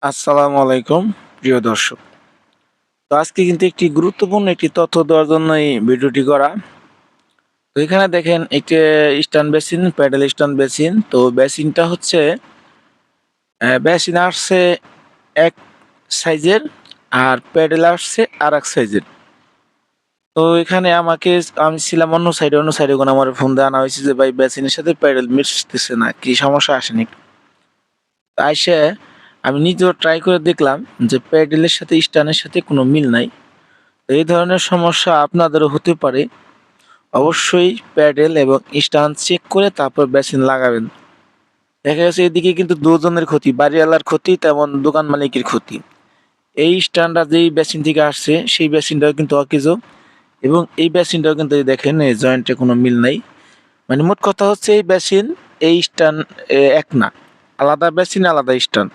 আসসালামু আলাইকুম প্রিয় দর্শক। তো আজকে কিন্তু একটি গুরুত্বপূর্ণ একটি তথ্য দেওয়ার জন্য এই ভিডিওটি করা। তো এখানে দেখেন একটি stand basin, paddle stand basin. তো বেসিনটা হচ্ছে বেসিন আসছে এক সাইজের আর প্যাডেল আসছে আরেক সাইজের। তো এখানে আমি ছিলাম অন্য সাইডে কোনো আমার ফোন দিয়ে আনা হয়েছে যে ভাই বেসিনের সাথে প্যাডেল মিশতেছে না, কি সমস্যা আসেনি। আইসে আমি নিজেও ট্রাই করে দেখলাম যে প্যাডেলের সাথে স্ট্যান্ডের সাথে কোনো মিল নাই। এই ধরনের সমস্যা আপনাদেরও হতে পারে। অবশ্যই প্যাডেল এবং স্ট্যান্ড চেক করে তারপর বেসিন লাগাবেন। দেখা গেছে এদিকে কিন্তু দুজনের ক্ষতি, বাড়িওয়ালার ক্ষতি তেমন দোকান মালিকের ক্ষতি। এই স্ট্যান্ডটা যেই বেসিন থেকে আসছে সেই বেসিনটাও কিন্তু অকেজো, এবং এই বেসিনটাও কিন্তু এই দেখেন এই জয়েন্টে কোনো মিল নাই। মানে মোট কথা হচ্ছে এই বেসিন এই স্ট্যান্ড এক না, আলাদা বেসিন আলাদা স্ট্যান্ড।